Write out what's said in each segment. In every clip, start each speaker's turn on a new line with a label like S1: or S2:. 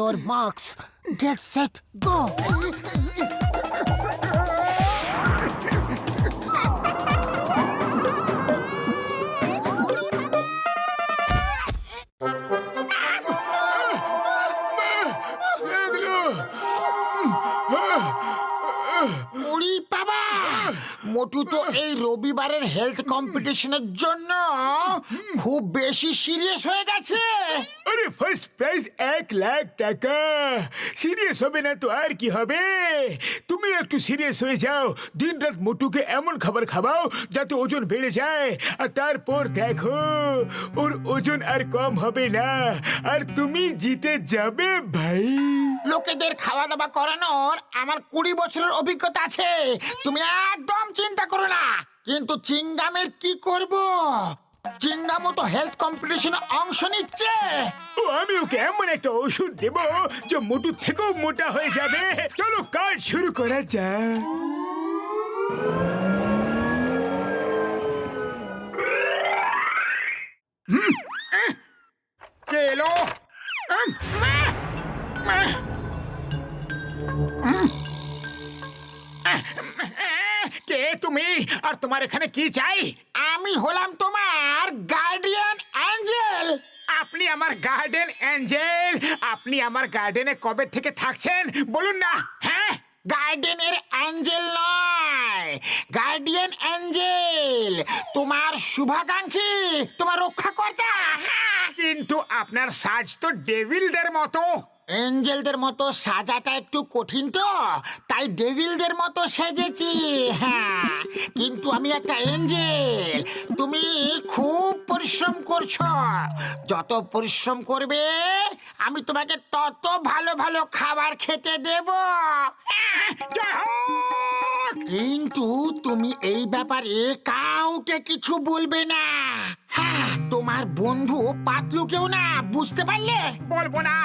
S1: your marks. Get set, go. ওরে বাবা, মোটু তো এই রবিবারের হেলথ কম্পিটিশনের জন্য খুব বেশি সিরিয়াস হয়ে গেছে।
S2: আরে ফার্স্ট প্রাইজ 1,00,000 টাকা। সিরিয়াস হবে না তো আর কি হবে? তুমি একটু সিরিয়াস হয়ে যাও, দিন রাত মোটুকে এমন খাবার খাওয়াও যাতে ওজন বেড়ে যায়, আর তারপর দেখো ওর ওজন আর কম হবে না, আর তুমি জিতে যাবে ভাই।
S1: লোকেদের খাওয়া দাওয়া করানোর আমার 20 বছরের অভিজ্ঞতা আছে, তুমি একদম চিন্তা করো না। কিন্তু চিঙ্গামের কি করব? চিঙ্গামও তো হেলথ কম্পিটিশনে অংশ নিচ্ছে।
S2: ও আমি ওকে এমন একটা ওষুধ দেবো যে মোটুর থেকেও মোটা হয়ে যাবে। চলো কাজ শুরু করা যাক। কে এলো? কে তুমি, আর তোমার এখানে কি চাই?
S1: আমি হলাম তোমার গার্ডিয়ান অ্যাঞ্জেল।
S2: আপনি আমার গার্ডেন অ্যাঞ্জেল? আপনি আমার গার্ডেনে কবে থেকে থাকছেন বলুন না। হ্যাঁ,
S1: গার্ডেনের অ্যাঞ্জেল নয়, গার্ডিয়ান অ্যাঞ্জেল, তোমার শুভাকাঙ্ক্ষী, তোমার রক্ষাকর্তা।
S2: কিন্তু আপনার সাজ তো ডেভিলদের মতো।
S1: এঞ্জেলদের মতো সাজাটা একটু কঠিন তো, তাই ডেভিলদের মতো সেজেছি। হ্যাঁ, কিন্তু আমি একটা এঞ্জেল। তুমি খুব পরিশ্রম করছো, যত পরিশ্রম করবে আমি তোমাকে তত ভালো ভালো খাবার খেতে দেব। কিন্তু তুমি এই ব্যাপারে কাউকে কিছু বলবে না। হ্যাঁ, তোমার বন্ধু পাতলুকেও না, বুঝতে পারলে?
S2: বলবো না,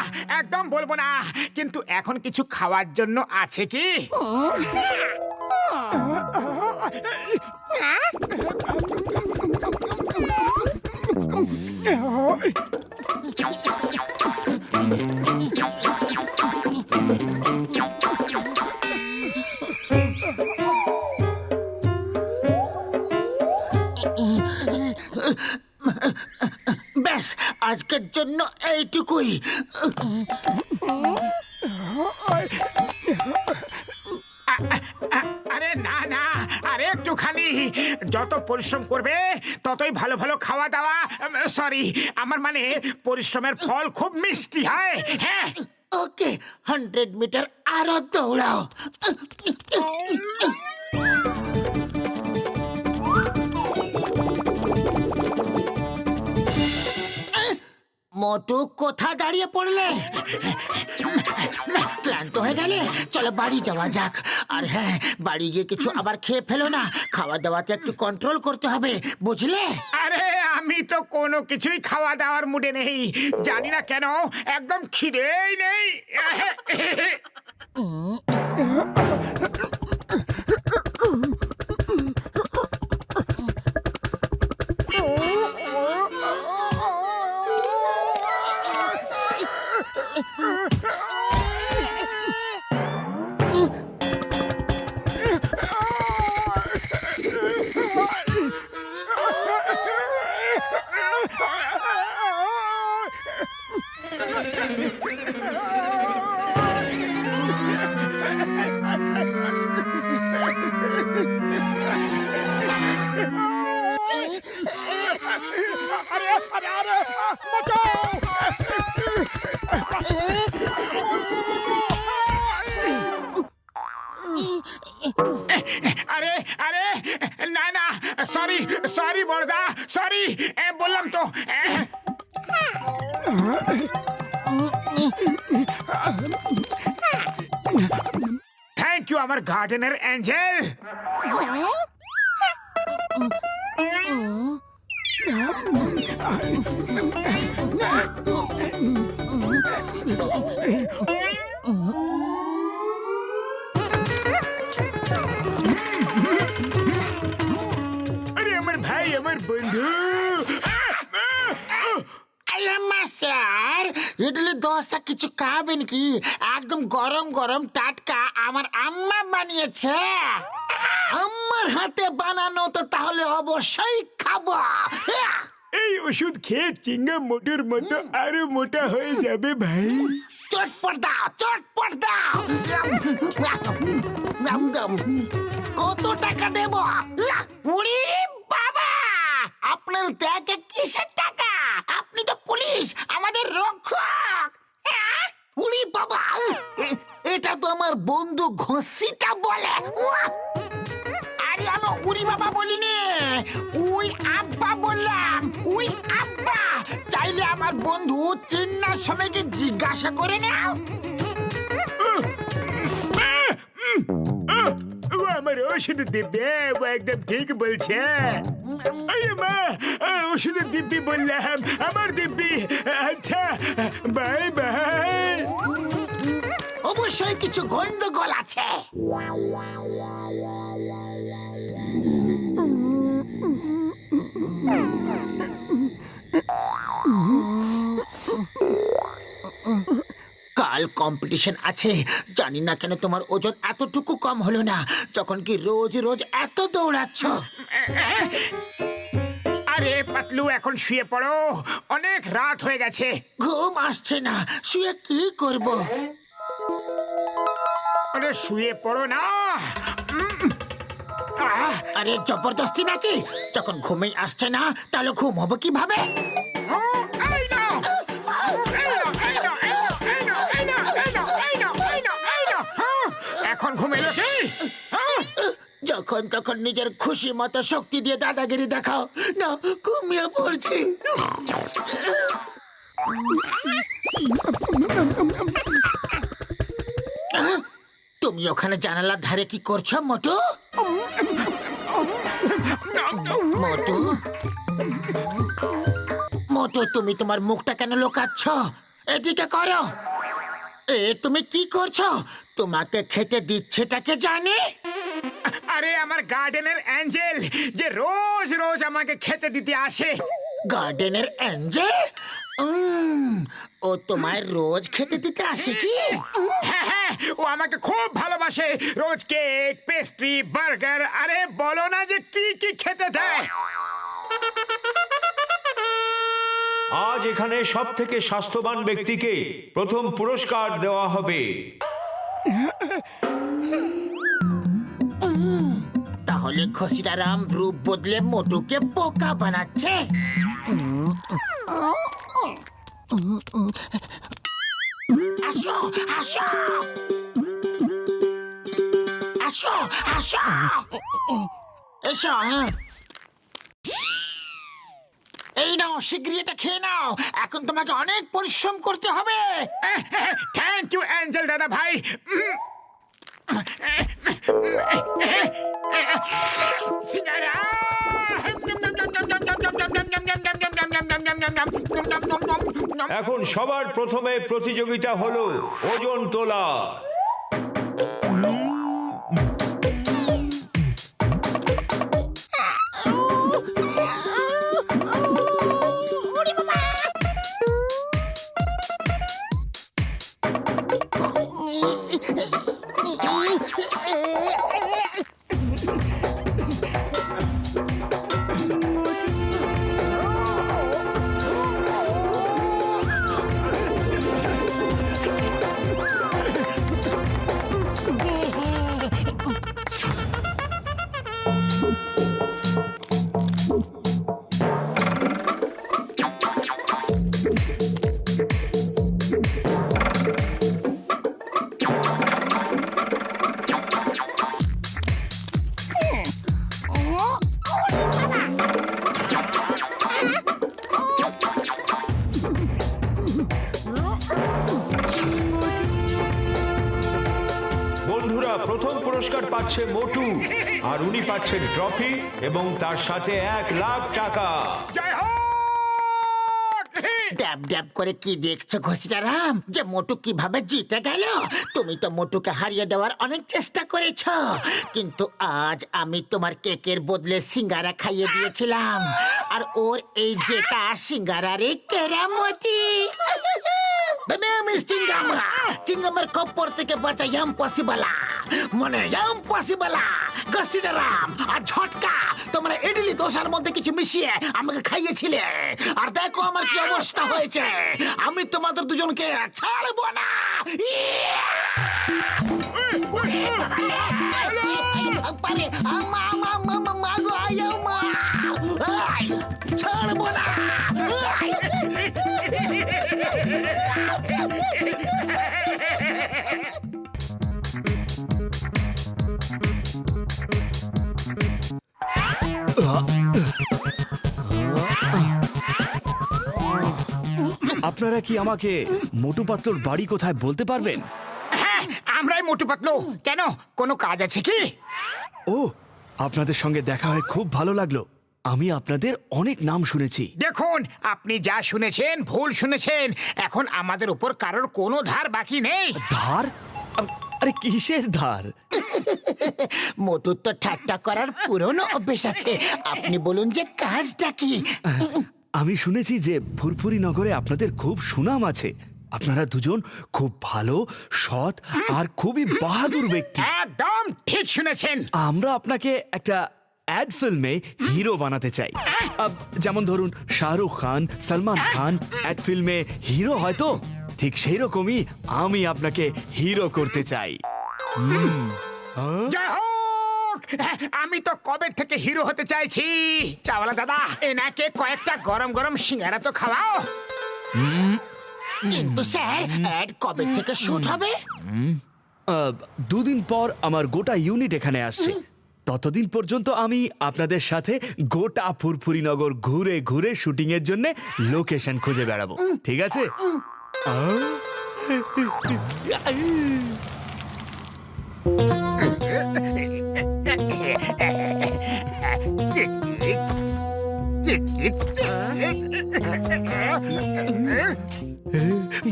S2: একদম বলবো না। কিন্তু এখন কিছু খাওয়ার জন্য আছে কি?
S1: ব্যাস, আজকের জন্য এইটুকুই।
S2: আরে না না, আরে একটুখানি। যত পরিশ্রম করবে ততই ভালো ভালো খাওয়া দাওয়া, সরি আমার মানে পরিশ্রমের ফল খুব মিষ্টি হয়। হ্যাঁ,
S1: ওকে, 100 মিটার আরো দৌড়াও। মোটু কোথা দাঁড়িয়ে পড়লে? ক্লান্ত হয়ে গেলে চলো বাড়ি যাওয়া যাক। আর হ্যাঁ, বাড়ি গিয়ে কিছু আবার খেয়ে ফেলো না, খাওয়া দাওয়াতে একটু কন্ট্রোল করতে হবে, বুঝলে?
S2: আরে আমি তো কোনো কিছুই খাওয়া দাওয়ার মুডে নেই, জানি না কেন, একদম খিদেই নেই। আরে আরে না না, সরি সরি বড়দা, সরি, বললাম তো। থ্যাংক ইউ আমার গার্ডেনের অ্যাঞ্জেল। আরে আমার ভাই, আমার বন্ধু।
S1: স্যার, ইডলি ইডলি দোসা কিছু খাবেন কি? একদম গরম গরম টাটকা আমার আম্মা বানিয়েছে। আম্মার হাতে বানানো তো তাহলে অবশ্যই খাবো।
S2: এই ওষুধ খেয়ে চিংগাম মোটর মতো আরো মোটা হয়ে যাবে ভাই।
S1: চটপট দাও, চটপট দাও। কত টাকা দেব? উড়ি বাবা, আপনার দেখে কিসের টাকা? আপনি তো পুলিশ, আমাদের রক্ষক। উড়ি বাবা, এটা তো আমার বন্ধু ঘষিটা বলে। আরে আমি উড়ি বাবা বলিনি, উই আব্বা বললাম। উই আব্বা। চাইলে আমার বন্ধু চিন্নার সময়কে জিজ্ঞাসা করে নাও।
S2: ও আমার ওষুধ দিবে, ও একদম ঠিক বলছে। আরে মা, ওষুধ দিব্যি বললাম, আমার দিব্যি। আচ্ছা, বাই বাই।
S1: অবশ্যই কিছু গন্ডগোল আছে। কাল কম্পিটিশন আছে। জানি না কেন তোমার ওজন এতটুকু কম হলো না, যখন কি রোজ রোজ এত দৌড়াচ্ছ।
S2: আরে পাতলু, এখন শুয়ে পড়ো, অনেক রাত হয়ে গেছে।
S1: ঘুম আসছে না, শুয়ে কি করব?
S2: আরে শুয়ে পড়ো না।
S1: আরে জবরদস্তি নাকি? যখন ঘুমেই আসছে না তাহলে ঘুম হবে কিভাবে?
S2: এখন ঘুমেলো কি?
S1: যখন তখন নিজের খুশি মতো শক্তি দিয়ে দাদাগিরি দেখাও না, ঘুমিয়ে পড়ছি। তুমি ওখানে জানালার ধারে কি করছো মোটু? মোটু, মোটু, তুমি তোমার মুখটা কেন লুকাচ্ছ? এদিকে করো। তুমি কি করছো? তোমাকে খেতে দিচ্ছেটাকে জানি।
S2: আরে আমার গার্ডেনের অ্যাঞ্জেল, যে রোজ রোজ আমাকে খেতে দিতে আসে।
S1: গার্ডেনের অ্যাঞ্জেল? ও তোমায় রোজ খেতে দিতে আসে কি?
S2: হ্যাঁ হ্যাঁ, ও আমাকে খুব ভালোবাসে। রোজ কেক, পেস্ট্রি, বার্গার, আরে বলো না যে কি কি খেতে দেয়।
S3: আজ এখানে সব থেকে স্বাস্থ্যবান ব্যক্তিকে প্রথম পুরস্কার দেওয়া হবে।
S1: তাহলে খসিরারাম রূপ বদলে মোটুকে বোকা বানাচ্ছে। আসো আসো আসো আসো, এসো। এই নাও, শীঘ্রই এটা খেয়ে নাও। এখন তোমাকে অনেক পরিশ্রম করতে হবে।
S2: থ্যাংক ইউ অ্যাঞ্জেল দাদা ভাই। সিঙ্গারা।
S3: এখন সবার প্রথমে প্রতিযোগিতা হলো ওজন তোলা। বন্ধুরা, প্রথম পুরস্কার পাচ্ছে মোটু, আর উনি পাচ্ছেন ট্রফি এবং তার সাথে 1,00,000 টাকা।
S2: জয় হোক।
S1: ড্যাব ড্যাব করে কি দেখছো ঘসিরারাম, যে মোটু কিভাবে জিতে গেল? তুমি তো মোটুকে হারিয়ে দেওয়ার অনেক চেষ্টা করেছ, কিন্তু আজ আমি তোমার কেকের বদলে সিঙ্গারা খাইয়ে দিয়েছিলাম, আর ওর এই জেতা সিঙ্গারারে কেরামতি। The name is চিঙ্গাম। চিঙ্গামের কপ্পর থেকে বাঁচা ইম্পসিবল, মানে ইম্পসিবল। গসিডারাম আর ঝটকা তোমরা ইডলি দোসার মধ্যে কিছু মিশিয়ে আমাকে খাইয়েছিলে, আর দেখো আমার কি অবস্থা হয়েছে। আমি তোমাদের দুজনকে ছাড়বো না। ছাড়বো না।
S4: আপনারা কি আমাকে মোটু পাতলুর বাড়ি কোথায় বলতে পারবেন?
S2: হ্যাঁ, আমরাই মোটু পাতলু। কেন, কোনো কাজ আছে কি?
S4: ও, আপনাদের সঙ্গে দেখা হয়ে খুব ভালো লাগলো। আমি আপনাদের অনেক নাম শুনেছি।
S2: দেখুন, আপনি যা শুনেছেন ভুল শুনেছেন। এখন আমাদের উপর কারোর কোনো ধার বাকি নেই।
S4: ধার? আরে কিসের ধার?
S1: মোটুর তো ঠাট্টা করার পুরনো অভ্যেস আছে। আপনি বলুন যে কাজটা কি?
S4: আমি শুনেছি যে ফুরফুরি নগরে আপনাদের খুব সুনাম আছে। আপনারা দুজন খুব ভালো, সৎ আর খুবই বাহাদুর ব্যক্তি।
S2: একদম ঠিক শুনেছেন।
S4: আমরা আপনাকে একটা অ্যাড ফিল্মে হিরো বানাতে চাই। যেমন ধরুন শাহরুখ খান, সালমান খান অ্যাড ফিল্মে হিরো হয়তো ঠিক সেই রকমই আমি আপনাকে হিরো করতে চাই।
S2: জয় হোক! আমি তো কবে থেকে হিরো হতে চাইছি। চাওয়ালা দাদা, এনাকে কয়েকটা গরম গরম সিঙ্গারা তো খাওয়াও।
S1: কিন্তু স্যার, অ্যাড কবে থেকে শুট হবে?
S4: দুদিন পর আমার গোটা ইউনিট এখানে আসছে। ততদিন পর্যন্ত আমি আপনাদের সাথে গোটা ফুরফুরি নগর ঘুরে ঘুরে শুটিং এর জন্য লোকেশন খুঁজে বেড়াবো, ঠিক আছে?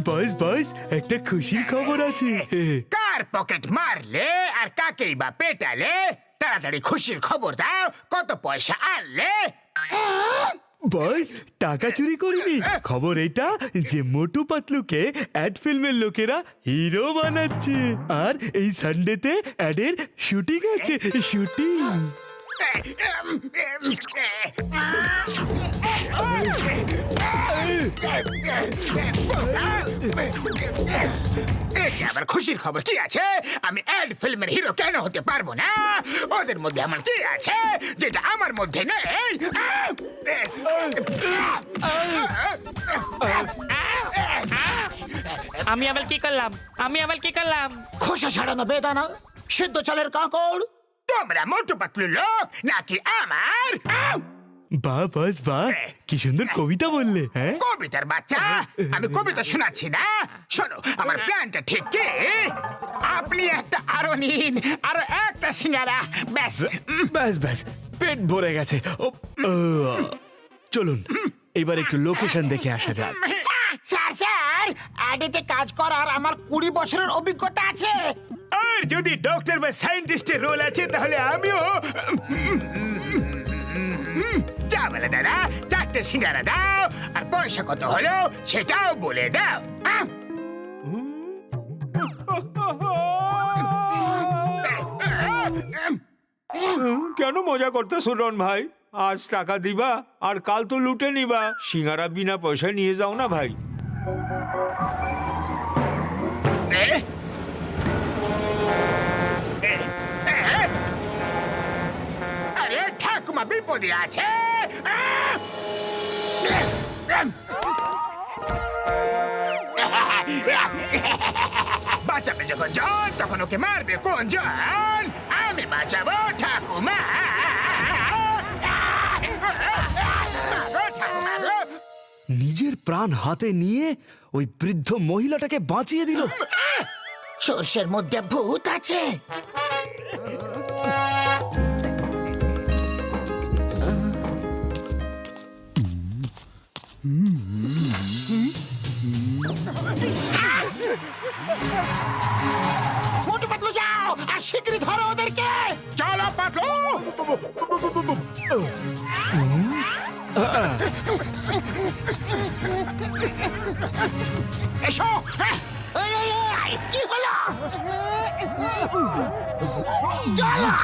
S4: বস বস, একটা খুশির খবর আছে।
S2: কার পকেট মারলে আর কাকেই বা পেটালে? তাড়াতাড়ি খুশির খবর দাও। কত পয়সা আনলে?
S4: বস, টাকা চুরি করিনি। খবর এটা যে মোটু পাতলুকে অ্যাড ফিল্মের লোকেরা হিরো বানাচ্ছে, আর এই সানডেতে অ্যাডের শুটিং আছে। শুটিং
S2: এতে আবার খুশির খবর কি আছে? আমি অ্যাড ফিল্মের হিরো কেন হতে পারবো না? ওদের মধ্যে আমার কি আছে যেটা আমার মধ্যে নেই?
S5: আমি আবার কি করলাম?
S1: খোসা ছাড়ানো বেদানা, সিদ্ধ চালের কাঁকড়।
S2: তোমরা মোটু পাতলু লোক নাকি আমার?
S4: বাহ বস বাহ, কি সুন্দর কবিতা বললে। হ্যাঁ,
S2: কবিতার বাচ্চা, আমি কবিতা শোনাচ্ছি না। শোনো, আমার প্ল্যানটা ঠিক কি? আপনি একটা আরো নিন, আরো একটা সিঙ্গারা, ব্যাস।
S4: ব্যাস ব্যাস, পেট ভরে গেছে। চলুন এবার একটু লোকেশন দেখে আসা যাক।
S1: স্যার স্যার, অ্যাডেতে কাজ করার আমার 20 বছরের অভিজ্ঞতা আছে।
S2: আর যদি ডক্টর বা সায়েন্টিস্টের রোল আছে তাহলে আমিও। যা বলে দাদা, 4টে সিঙ্গারা দাও, আর পয়সা কত হলো সেটাও বলে দাও।
S3: কেন মজা করতে সুরন ভাই? আজ টাকা দিবা আর কাল তো লুটে নিবা। সিঙ্গারা বিনা পয়সায় নিয়ে যাও না ভাই।
S2: আরে ঠাকুমা বিপদে আছে। বাঁচাবে যখন জন, তখন ওকে মারবে কোন জন? আমি বাঁচাবো ঠাকুমা। ঠাকুমা গো,
S4: নিজের প্রাণ হাতে নিয়ে ওই বৃদ্ধ মহিলাটাকে বাঁচিয়ে দিল।
S1: সর্ষের মধ্যে ভূত আছে। মোটু পাতলু যাও, আর শিগগিরই ধরো ওদেরকে।
S2: চলো পাতলু।
S1: এসো এই, এই, এই, কি হলো চলো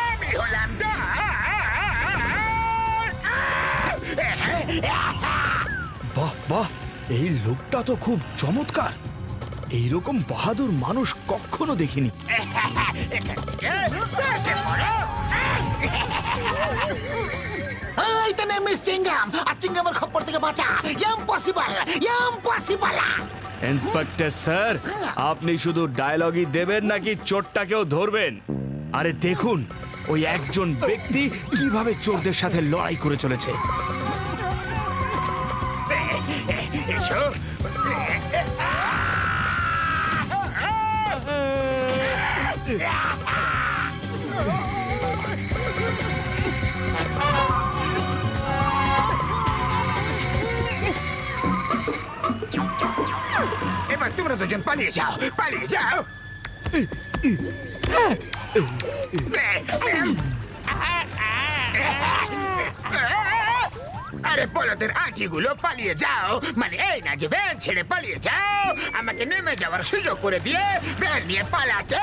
S2: আমি হলাম
S4: বাহ বাহ, এই লোকটা তো খুব চমৎকার। এইরকম বাহাদুর মানুষ কখনো দেখিনি।
S1: এই তো মিস চিংগাম আর চিংগামের খপ্পর থেকে বাঁচা ইম্পসিবল ইম্পসিবল
S4: ইন্সপেক্টর স্যার, আপনি শুধু ডায়লগই দেবেন নাকি চোরটাকেও ধরবেন? আরে দেখুন, ওই একজন ব্যক্তি কিভাবে চোরদের সাথে লড়াই করে চলেছে।
S2: এসো এবার তোমরা দুজন পালিয়ে যাও, পালিয়ে যাও। আরে বলদের আঁটিগুলো পালিয়ে যাও, মানে এই না যে ভ্যান ছেড়ে পালিয়ে যাও, আমাকে নেমে যাওয়ার সুযোগ করে দিয়ে ভ্যান নিয়ে পালাতে।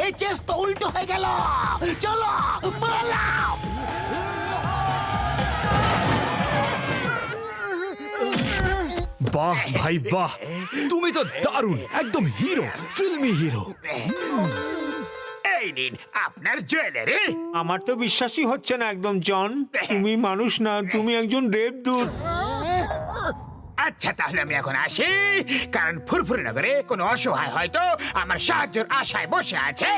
S1: এই চেস তো উল্টো হয়ে গেল চলো পালাও
S4: বাহ ভাই বাহ, তুমি তো দারুণ, একদম হিরো, ফিল্মি হিরো।
S2: এই নিন আপনার জুয়েলারি।
S3: আমার তো বিশ্বাসই হচ্ছে না একদম জন, তুমি মানুষ না, তুমি একজন দেবদূত।
S2: আচ্ছা তাহলে আমি এখন আসি, কারণ ফুরফুরি নগরে কোনো অসহায় হয়তো আমার সাহায্যের আশায় বসে আছে।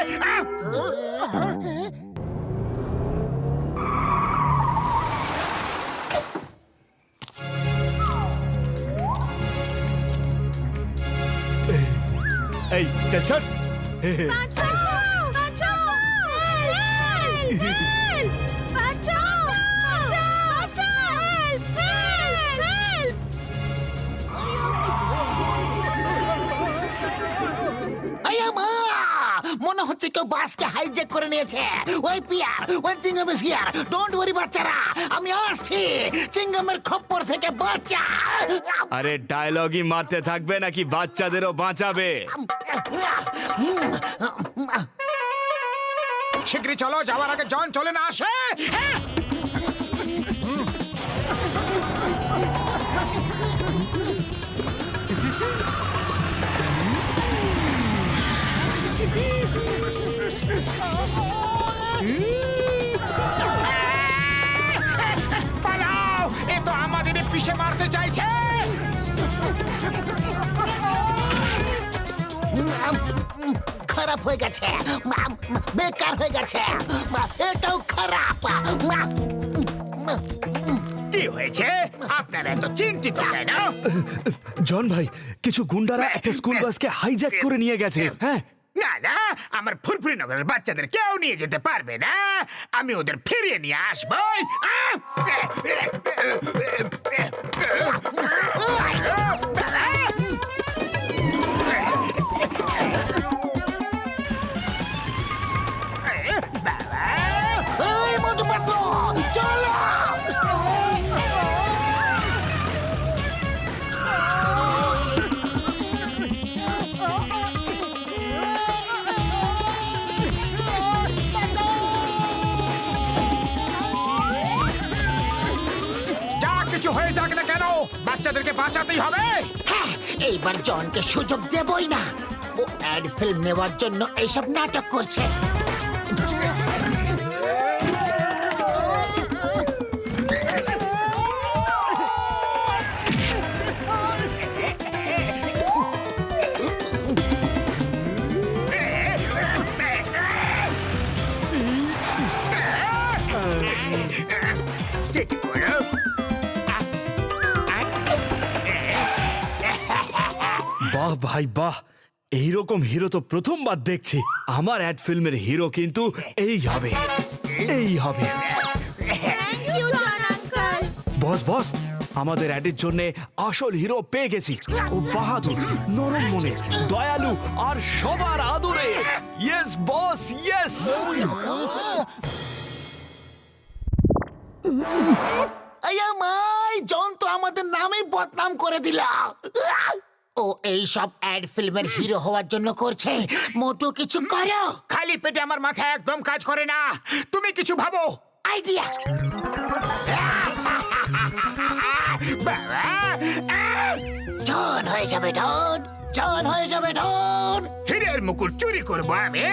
S4: এই চল চল।
S5: বাঁচাও! বাঁচাও! হেল্প! হেল্প! বাঁচাও! বাঁচাও! হেল্প! হেল্প!
S1: মনে হচ্ছে কেউ বাসকে হাইজ্যাক করে নিয়েছে। ওই পিয়ার, ওই চিংগাম ইজ হিয়ার, ডোন্ট ওয়ারি বাচ্চারা, আমি আসছি চিংগামের খপ্পর থেকে বাঁচা।
S4: আরে ডায়লগই মারতে থাকবে নাকি বাচ্চাদেরও বাঁচাবে?
S2: শীঘ্রই চলো, যাওয়ার আগে জন চলে না আসে। হ্যাঁ? পালাও, এ তো আমাদের পিষে মারতে চাইছে।
S1: খারাপ হয়ে গেছে, বেকার হয়ে গেছে, এটাও খারাপ।
S2: কি হয়েছে? আপনারা এত চিন্তিত কেন?
S4: জন ভাই, কিছু গুন্ডারা একটা স্কুল বাসকে হাইজ্যাক করে নিয়ে গেছে। হ্যাঁ,
S2: না না, আমার ফুরফুরি নগরের বাচ্চাদের কেউ নিয়ে যেতে পারবে না, আমি ওদের ফিরিয়ে নিয়ে আসবো।
S1: এই মোটু পাতলু, চলো।
S2: যা কিছু হয়ে যাক না কেন, বাচ্চাদেরকে বাঁচাতেই হবে।
S1: হ্যাঁ, এইবার জনকে সুযোগ দেবই না। ও অ্যাড ফিল্ম নেওয়ার জন্য এইসব নাটক করছে।
S4: বাহ ভাই বাহ, এইরকম হিরো তো প্রথমবার দেখছি। আমার অ্যাড ফিল্মের হিরো কিন্তু এই হবে, এই হবে।
S5: Thank you John uncle.
S4: Boss boss, আমাদের অ্যাডের জন্য আসল হিরো পেয়ে গেছি। ও বাহাদুর, নরম মনে, দয়ালু আর সবার আদরে। Yes boss, yes.
S1: মাই জন তো আমাদের নামই বদনাম করে দিল। ও এই সব অ্যাড ফিল্মের হিরো হওয়ার জন্য করছে, মোটো কিছু করো।
S2: খালি পেটে আমার মাথা একদম কাজ করে না, তুমি কিছু ভাবো।
S1: আইডিয়া। ডন হয়ে যাবে ডন, ডন হয়ে যাবে ডন।
S2: হীরের মুকুট চুরি করবো আমি,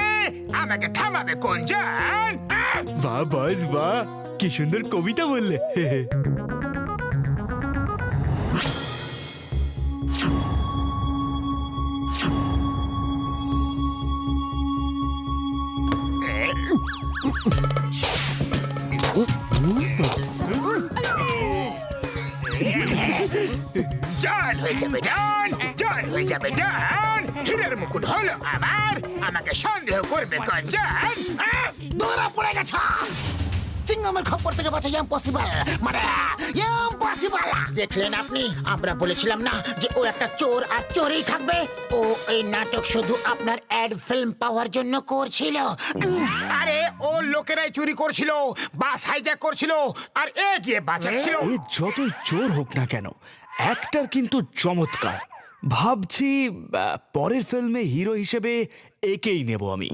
S2: আমাকে থামাবে কোন জন?
S4: বাহ বস বাহ, কি সুন্দর কবিতা বললে।
S2: জন হয়ে যাবে ডন, জন হয়ে যাবে ডন। হীরের মুকুট হলো আমার, আমাকে সন্দেহ করবে কোন জন?
S1: ধরা পড়ে গেছে। চিংগামের খপ্পর থেকে বাঁচা ইম্পসিবল, মানে ইম্পসিবল। দেখলেন আপনি, আমরা বলেছিলাম না যে ও একটা চোর আর চোরই থাকবে। ও এই নাটক শুধু আপনার অ্যাড ফিল্ম পাওয়ার জন্য করছিল।
S2: আরে ও লোকেরাই চুরি করছিল, বাস হাইজ্যাক করছিল, আর এ গিয়ে বাঁচাচ্ছিল।
S4: এ যতই চোর হোক না কেন, অ্যাক্টর কিন্তু চমৎকার। ভাবছি পরের ফিল্মে হিরো হিসেবে একেই নেব আমি।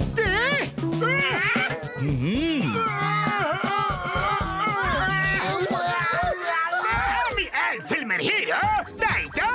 S2: আমি অ্যাড ফিল্মের হিরো, তাই তো?